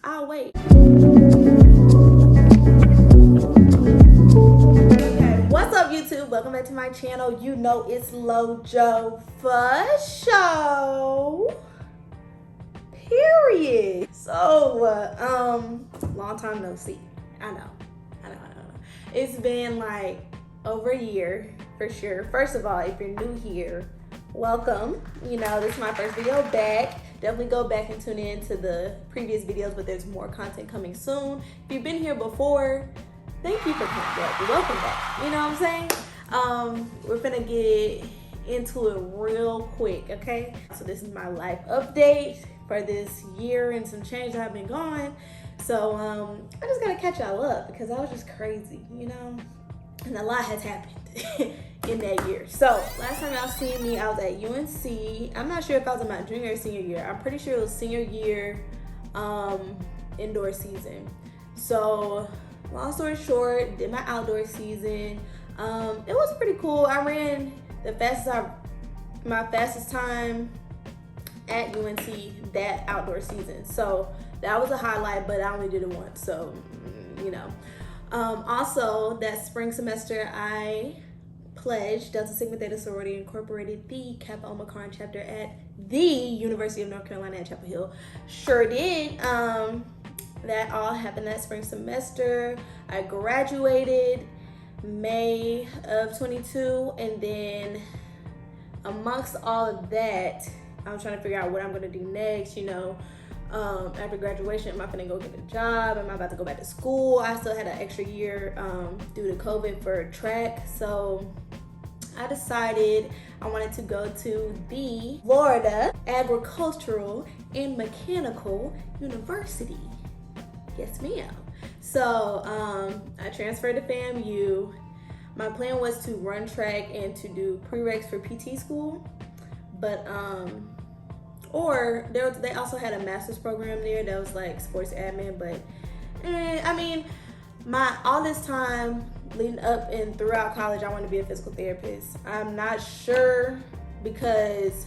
I'll wait. What's up, YouTube? Welcome back to my channel. You know it's Lojo for show. Period. So, long time no see. I know. It's been like over a year for sure. First of all, if you're new here, welcome. You know, this is my first video back. Definitely go back and tune in to the previous videos, but there's more content coming soon. If you've been here before, thank you for coming back. Welcome back. You know what I'm saying? We're gonna get into it real quick, okay? So this is my life update for this year and some change that I've been going. So I just gotta catch y'all up because I was just crazy, you know? And a lot has happened in that year. So last time y'all seen me, I was at UNC. I'm not sure if I was in my junior or senior year. I'm pretty sure it was senior year indoor season. So long story short, did my outdoor season. It was pretty cool. I ran my fastest time at UNC that outdoor season. So that was a highlight, but I only did it once. So, you know. Also, that spring semester, I pledged Delta Sigma Theta Sorority Incorporated, the Kappa Omicron chapter at the University of North Carolina at Chapel Hill. Sure did. That all happened that spring semester. I graduated May of 22, and then amongst all of that, I'm trying to figure out what I'm gonna do next, you know. After graduation, am I gonna go get a job? Am I about to go back to school? I still had an extra year due to COVID for track. So I decided I wanted to go to the Florida Agricultural and Mechanical University. Yes, ma'am. So I transferred to FAMU. My plan was to run track and to do prereqs for PT school, but or they also had a master's program there that was like sports admin, but I mean, all this time leading up and throughout college, I wanted to be a physical therapist. I'm not sure because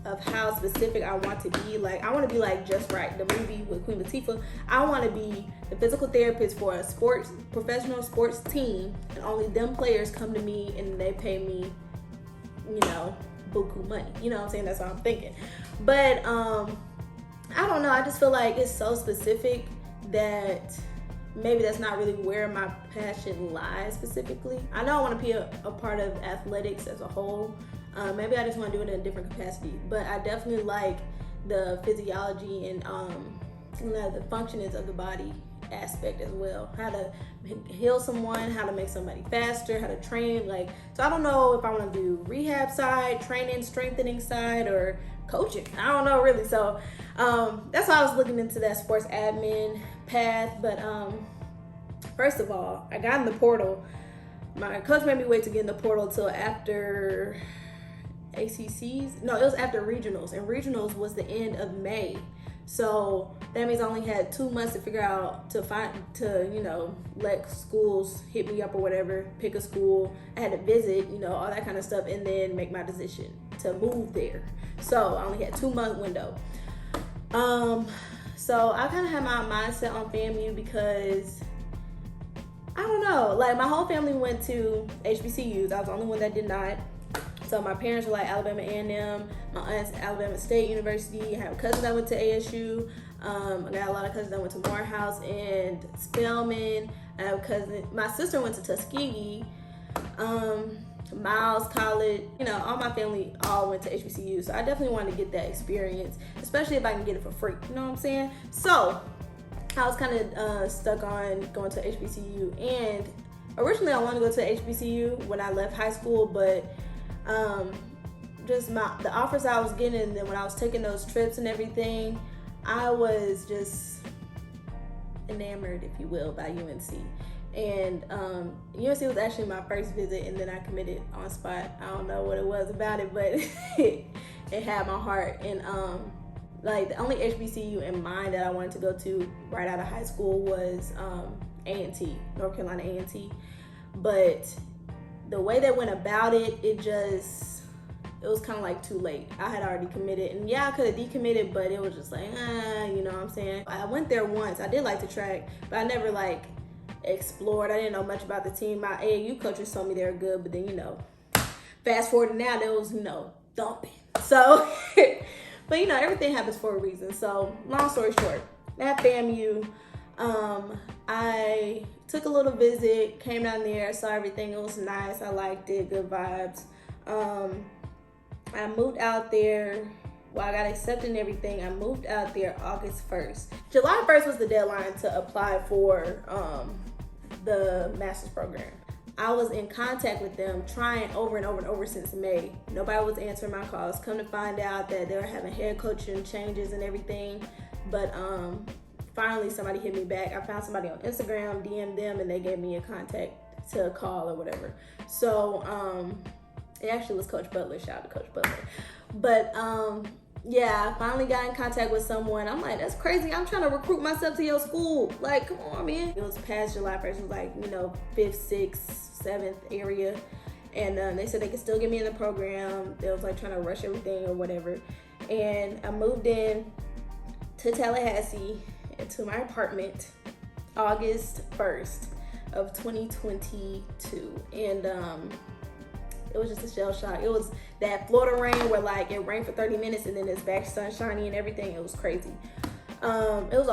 of how specific I want to be. Like, I want to be like Just Right, the movie with Queen Latifah. I want to be the physical therapist for a professional sports team, and only them players come to me and they pay me, you know, buku money. You know what I'm saying? That's what I'm thinking. But I don't know. I just feel like it's so specific that maybe that's not really where my passion lies specifically. I know I want to be a part of athletics as a whole. Maybe I just want to do it in a different capacity. But I definitely like the physiology and the functionings of the body aspect as well. How to heal someone, how to make somebody faster, how to train. Like, so I don't know if I want to do rehab side, training, strengthening side, or coaching. I don't know really. So that's why I was looking into that sports admin path. But first of all, I got in the portal. My coach made me wait to get in the portal till after ACCs. No, it was after regionals, and regionals was the end of May. So that means I only had 2 months to figure out you know, let schools hit me up or whatever, pick a school. I had to visit, you know, all that kind of stuff, and then make my decision to move there. So I only had 2-month window. So I kind of had my mindset on FAMU because I don't know, like my whole family went to HBCUs. I was the only one that did not. So my parents were like Alabama A&M, my aunt's Alabama State University. I have a cousin that went to ASU. I got a lot of cousins that went to Morehouse and Spelman. I have a cousin, my sister went to Tuskegee, Miles College. You know, all my family all went to HBCU. So I definitely wanted to get that experience, especially if I can get it for free. You know what I'm saying? So I was kind of stuck on going to HBCU. And originally I wanted to go to HBCU when I left high school, but just the offers I was getting, and then when I was taking those trips and everything, I was just enamored, if you will, by UNC. And UNC was actually my first visit, and then I committed on spot. I don't know what it was about it, but it had my heart. And like the only HBCU in mind that I wanted to go to right out of high school was A&T, North Carolina A&T. But the way they went about it, it just it was kind of like too late. I had already committed, and yeah, I could have decommitted, but it was just like, you know what I'm saying? I went there once. I did like the track, but I never like explored. I didn't know much about the team. My AAU coaches told me they were good, but then, you know, fast forward to now, there was, you know, dumping. So, but you know, everything happens for a reason. So, long story short, at FAMU, I took a little visit, came down there, saw everything. It was nice. I liked it, good vibes. I moved out there. Well, I got accepted and everything. I moved out there August 1st. July 1st was the deadline to apply for the master's program. I was in contact with them, trying over and over and over since May. Nobody was answering my calls. Come to find out that they were having head coaching changes and everything. But finally somebody hit me back. I found somebody on Instagram, DM'd them, and they gave me a contact to call or whatever. So it actually was Coach Butler. Shout out to Coach Butler. But yeah, I finally got in contact with someone. I'm like, that's crazy. I'm trying to recruit myself to your school. Like, come on, man. It was past July 1st. It was like, you know, 5th, 6th, 7th area. And they said they could still get me in the program. They was like trying to rush everything or whatever. And I moved in to Tallahassee into my apartment August 1st of 2022. And it was just a shell shock. It was that Florida rain where like it rained for 30 minutes and then it's back sunshiny and everything. It was crazy. It was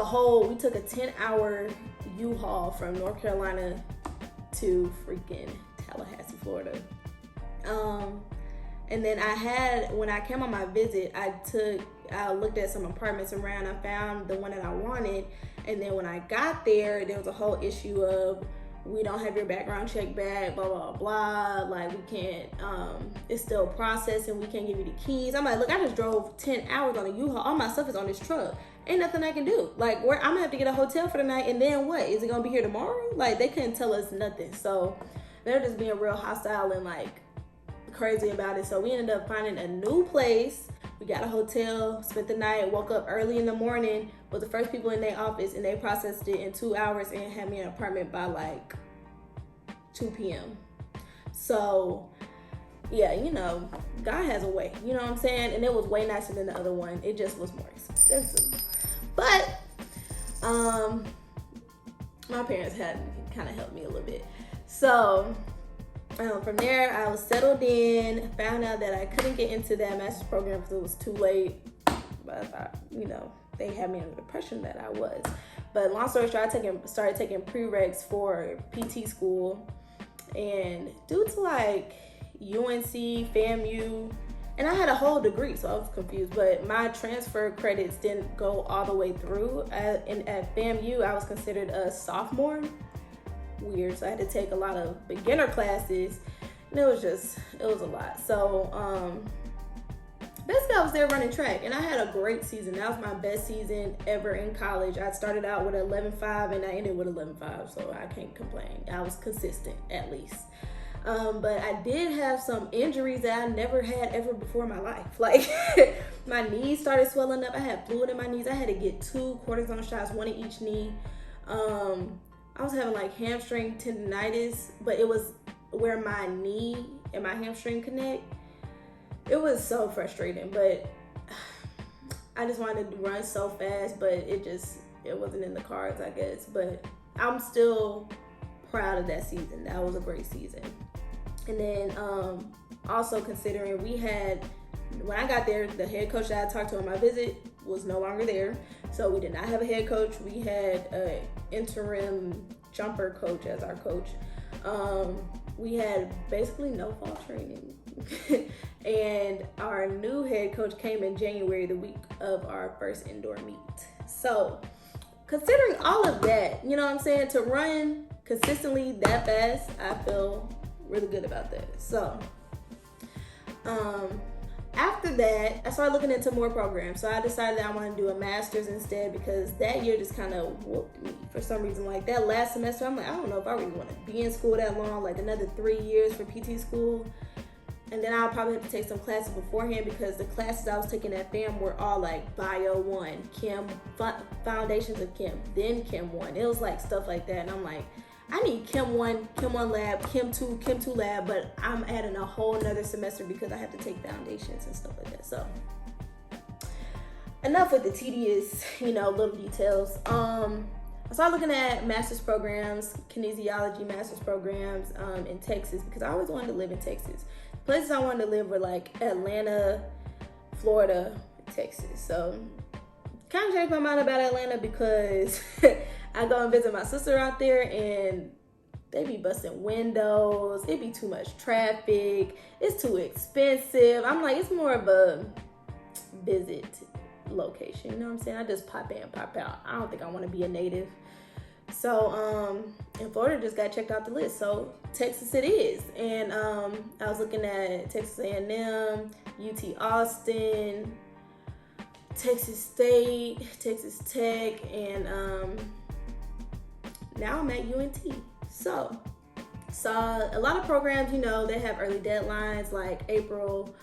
we took a 10-hour U-Haul from North Carolina to freaking Tallahassee, Florida. And then when I came on my visit, I looked at some apartments around. I found the one that I wanted. And then when I got there was a whole issue of, we don't have your background check back, blah, blah, blah. Like, we can't, it's still processing. We can't give you the keys. I'm like, look, I just drove 10 hours on a U-Haul. All my stuff is on this truck. Ain't nothing I can do. Like, I'm gonna have to get a hotel for the night, and then what? Is it gonna be here tomorrow? Like, they couldn't tell us nothing. So they're just being real hostile and like crazy about it. So we ended up finding a new place. We got a hotel, spent the night, woke up early in the morning, was the first people in their office, and they processed it in 2 hours and had me an apartment by like 2 p.m. So yeah, you know, God has a way, you know what I'm saying? And it was way nicer than the other one. It just was more expensive. But my parents had kind of helped me a little bit. So from there, I was settled in, found out that I couldn't get into that master's program because it was too late. But I thought, you know, they had me under the impression that I was. But long story short, I started taking prereqs for PT school. And due to like UNC, FAMU, and I had a whole degree, so I was confused. But my transfer credits didn't go all the way through. At FAMU, I was considered a sophomore. Weird. So I had to take a lot of beginner classes, and it was a lot. So basically I was there running track, and I had a great season. That was my best season ever in college. I started out with 11.5 and I ended with 11.5, so I can't complain. I was consistent at least. But I did have some injuries that I never had ever before in my life. Like my knees started swelling up. I had fluid in my knees. I had to get 2 cortisone shots, one in each knee. I was having like hamstring tendonitis, but it was where my knee and my hamstring connect. It was so frustrating, but I just wanted to run so fast, but it wasn't in the cards, I guess. But I'm still proud of that season. That was a great season. And then also considering when I got there, the head coach that I talked to on my visit was no longer there. So we did not have a head coach. We had an interim jumper coach as our coach. We had basically no fall training. And our new head coach came in January, the week of our first indoor meet. So considering all of that, you know what I'm saying, to run consistently that fast, I feel really good about that. So after that, I started looking into more programs. So I decided that I wanted to do a master's instead, because that year just kind of whooped me for some reason. Like that last semester, I'm like, I don't know if I really want to be in school that long, like another 3 years for PT school. And then I'll probably have to take some classes beforehand, because the classes I was taking at FAM were all like Bio 1, Chem, Foundations of Chem, then Chem 1. It was like stuff like that. And I'm like, I need Chem 1, Chem 1 lab, Chem 2, Chem 2 lab, but I'm adding a whole nother semester because I have to take foundations and stuff like that. So enough with the tedious, little details. I started looking at master's programs, kinesiology master's programs in Texas because I always wanted to live in Texas. Places I wanted to live were like Atlanta, Florida, Texas. So kind of changed my mind about Atlanta because I go and visit my sister out there and they be busting windows. It be too much traffic. It's too expensive. I'm like, it's more of a visit location. You know what I'm saying? I just pop in, pop out. I don't think I want to be a native. So, and Florida just got checked off the list. So Texas it is. And I was looking at Texas A&M, UT Austin, Texas State, Texas Tech, and now I'm at UNT. So a lot of programs, they have early deadlines like April,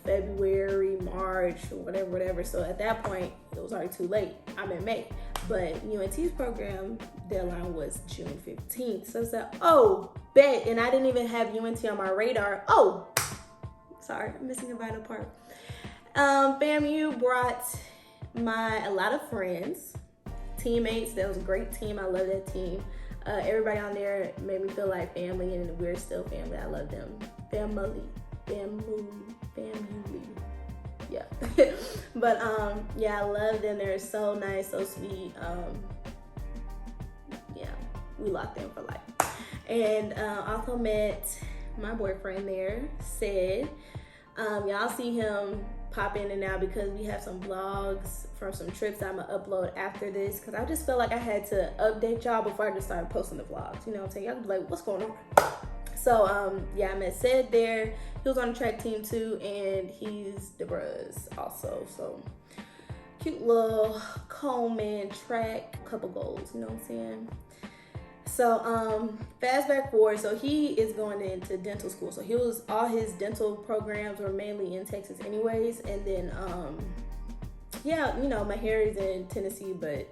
February, March, whatever. So at that point, it was already too late. I'm in May. But UNT's program deadline was June 15th. So I said, oh, bet. And I didn't even have UNT on my radar. Oh, sorry, I'm missing a vital part. FAMU brought a lot of friends, teammates. That was a great team. I love that team. Everybody on there made me feel like family, and we're still family. I love them. Family. Yeah. But I love them. They're so nice, so sweet. We locked in for life. And also met my boyfriend there, Sid. Y'all see him pop in and out because we have some vlogs from some trips I'm gonna upload after this, because I just felt like I had to update y'all before I just started posting the vlogs. You know what I'm saying? Y'all be like, what's going on? So I met Sid there. He was on the track team too, and he's the bros also. So cute little Coleman track, couple goals, you know what I'm saying? So fast back forward, so he is going into dental school. So all his dental programs were mainly in Texas anyways. And then my hair is in Tennessee, but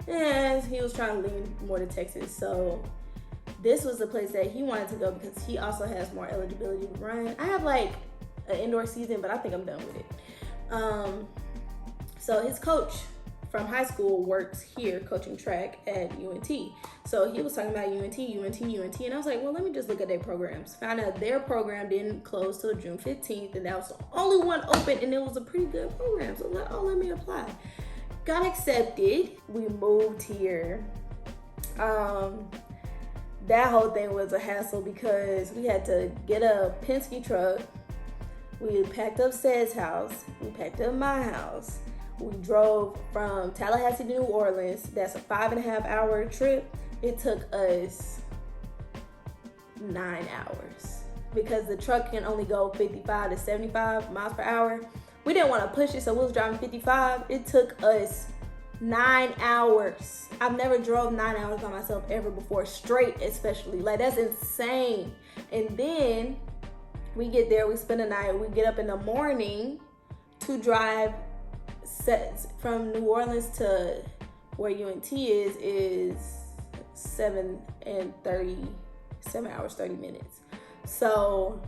he was trying to lean more to Texas. So this was the place that he wanted to go because he also has more eligibility to run. I have like an indoor season, but I think I'm done with it. So his coach from high school works here coaching track at UNT. So he was talking about UNT, and I was like, well, let me just look at their programs. Found out their program didn't close till June 15th, and that was the only one open, and it was a pretty good program. So I was like, oh, let me apply. Got accepted. We moved here. That whole thing was a hassle because we had to get a Penske truck. We packed up Sed's house. We packed up my house. We drove from Tallahassee to New Orleans. That's a 5.5 hour trip. It took us 9 hours because the truck can only go 55 to 75 miles per hour. We didn't want to push it, so we was driving 55. It took us 9 hours. I've never drove 9 hours by myself ever before, straight especially. Like, that's insane. And then we get there, we spend the night, we get up in the morning to drive from New Orleans to where UNT is 7 hours 30 minutes. So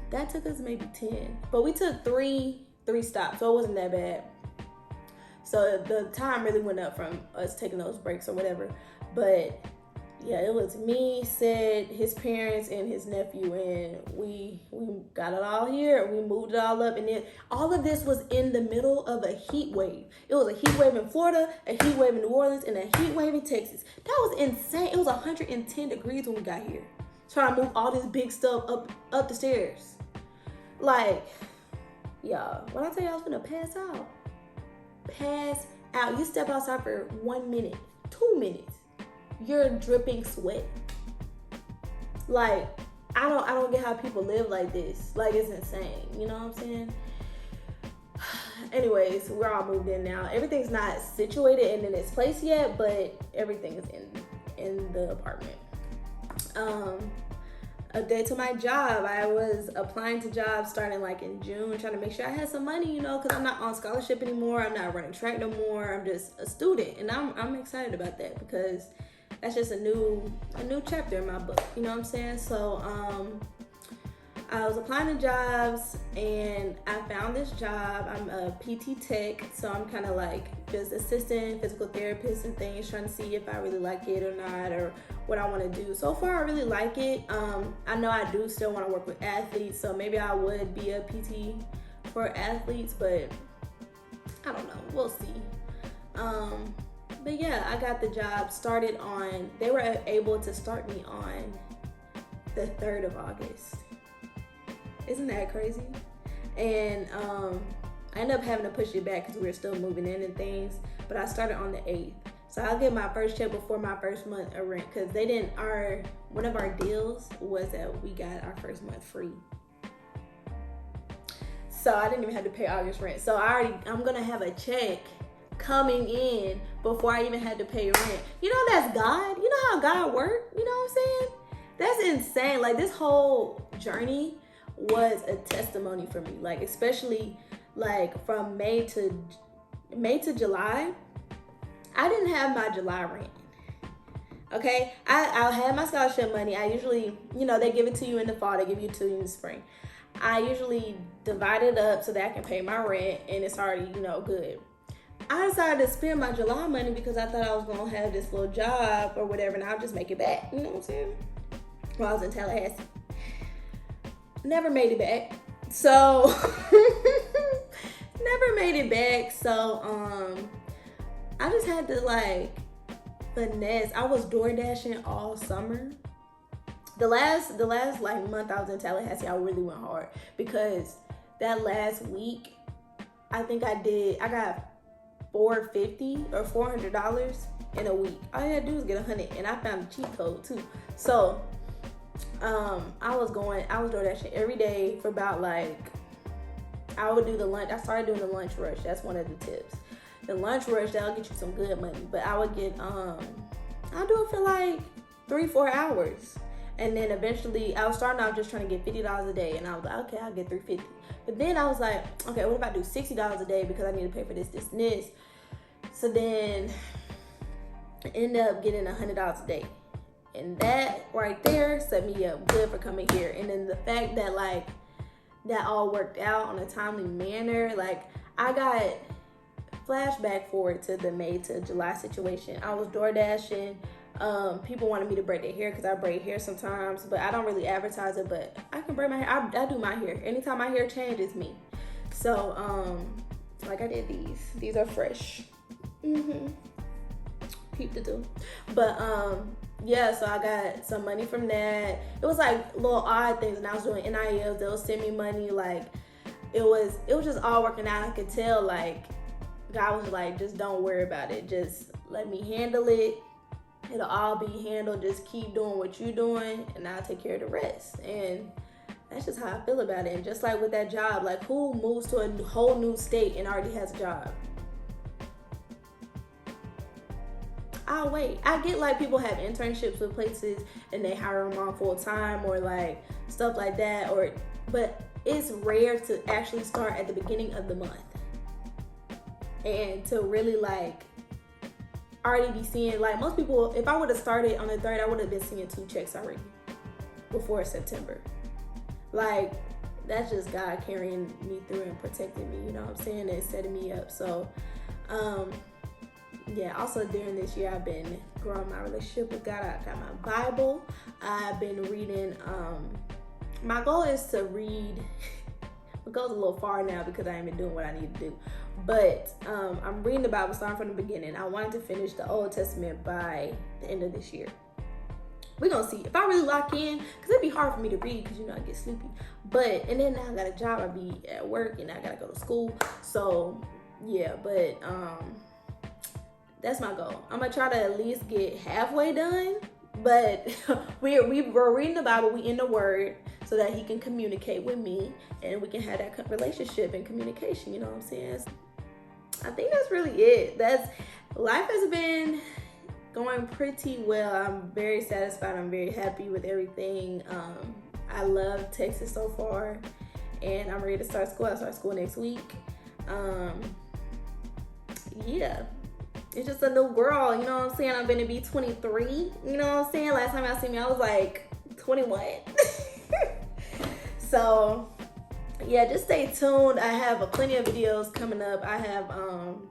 that took us maybe 10, but we took three stops, so it wasn't that bad. So the time really went up from us taking those breaks or whatever. But yeah, it was me, Sid, his parents, and his nephew, and we got it all here. We moved it all up, and then all of this was in the middle of a heat wave. It was a heat wave in Florida, a heat wave in New Orleans, and a heat wave in Texas. That was insane. It was 110 degrees when we got here. Trying to move all this big stuff up the stairs. Like, y'all, when I tell you I was gonna pass out. You step outside for 1 minute, 2 minutes, you're dripping sweat. Like, I don't get how people live like this. Like, it's insane. You know what I'm saying? Anyways, we're all moved in now. Everything's not situated and in its place yet, but everything is in the apartment. Update to my job. I was applying to jobs starting like in June, trying to make sure I had some money, because I'm not on scholarship anymore. I'm not running track no more. I'm just a student, and I'm excited about that because that's just a new chapter in my book. You know what I'm saying? So I was applying to jobs and I found this job. I'm a PT tech, so I'm kind of like just assistant physical therapist and things, trying to see if I really like it or not, or what I want to do. So far, I really like it. I know I do still want to work with athletes, so maybe I would be a PT for athletes, but I don't know. We'll see. But yeah, I got the job started on, they were able to start me on the 3rd of August. Isn't that crazy? And I ended up having to push it back because we were still moving in and things, but I started on the 8th. So I'll get my first check before my first month of rent, because one of our deals was that we got our first month free. So I didn't even have to pay August rent. So I'm gonna have a check coming in before I even had to pay rent. You know, that's God. You know how God works? You know what I'm saying? That's insane. Like, this whole journey was a testimony for me. Like, especially like from May to July, I didn't have my July rent. Okay, I had my scholarship money. I usually, you know, they give it to you in the fall, they give it to you in the spring. I usually divide it up so that I can pay my rent and it's already, you know, good. I decided to spend my July money because I thought I was gonna have this little job or whatever, and I'll just make it back. You know what I'm saying? While I was in Tallahassee. Never made it back. So never made it back. So I just had to like finesse. I was door dashing all summer. The last like month I was in Tallahassee, I really went hard because that last week, I think I got $450 or $400 in a week. All you had to do was get 100, and I found a cheat code too. So I was door dashing every day for about like, I would do the lunch. I started doing the lunch rush. That's one of the tips. The lunch rush, that'll get you some good money. But I would get, I'll do it for like 3-4 hours. And then eventually, I was starting out just trying to get $50 a day. And I was like, okay, I'll get $350. But then I was like, okay, what if I do $60 a day because I need to pay for this, and this. So then I ended up getting $100 a day. And that right there set me up good for coming here. And then the fact that like that all worked out on a timely manner, like I got flashback forward to the May to July situation. I was door dashing. People wanted me to braid their hair because I braid hair sometimes, but I don't really advertise it, but I can braid my hair. I do my hair. Anytime my hair changes, it's me. So, like I did these are fresh. Peep to do. But, yeah, so I got some money from that. It was like little odd things, and I was doing NILs. They'll send me money. Like, it was just all working out. I could tell, like, God was like, just don't worry about it. Just let me handle it. It'll all be handled. Just keep doing what you're doing, and I'll take care of the rest. And that's just how I feel about it. And just like with that job, like who moves to a whole new state and already has a job? I'll wait. I get like people have internships with places and they hire them on full time or like stuff like that. But it's rare to actually start at the beginning of the month and to really like already be seeing, like most people, if I would have started on the 3rd, I would have been seeing 2 checks already before September. Like, that's just God carrying me through and protecting me, you know what I'm saying, and setting me up. So, yeah, also during this year, I've been growing my relationship with God. I got my Bible. I've been reading, my goal is to read, it goes a little far now because I ain't been doing what I need to do. But I'm reading the Bible starting from the beginning. I wanted to finish the Old Testament by the end of this year. We're going to see. If I really lock in, because it'd be hard for me to read because, you know, I get sleepy. But, and then now I got a job. I be at work and I got to go to school. So, yeah, but that's my goal. I'm going to try to at least get halfway done. But we're reading the Bible. We in the Word so that He can communicate with me and we can have that relationship and communication. You know what I'm saying? I think that's really it. Life has been going pretty well. I'm very satisfied. I'm very happy with everything. I love Texas so far, and I'm ready to start school. I start school next week. Yeah, it's just a new girl, you know what I'm saying? I'm gonna be 23, you know what I'm saying? Last time y'all seen me, I was like 21. So yeah, just stay tuned. I have plenty of videos coming up. I have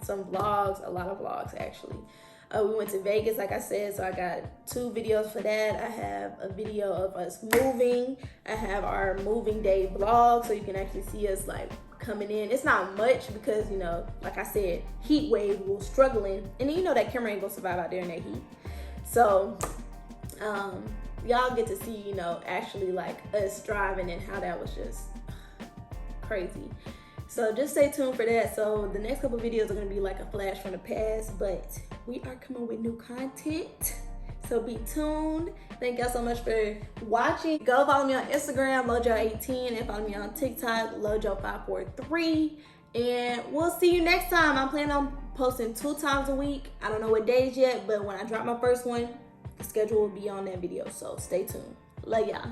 some vlogs, a lot of vlogs actually. We went to Vegas, like I said, so I got 2 videos for that. I have a video of us moving. I have our moving day vlog, so you can actually see us like coming in. It's not much because, you know, like I said, heat wave, we were struggling. And then, you know, that camera ain't gonna survive out there in that heat. So, y'all get to see, you know, actually like us driving and how that was just crazy. So just stay tuned for that. So the next couple videos are gonna be like a flash from the past, but we are coming with new content. So be tuned. Thank y'all so much for watching. Go follow me on Instagram, Lojo18, and follow me on TikTok, Lojo543. And we'll see you next time. I'm planning on posting 2 times a week. I don't know what days yet, but when I drop my first one, the schedule will be on that video. So stay tuned. Love y'all.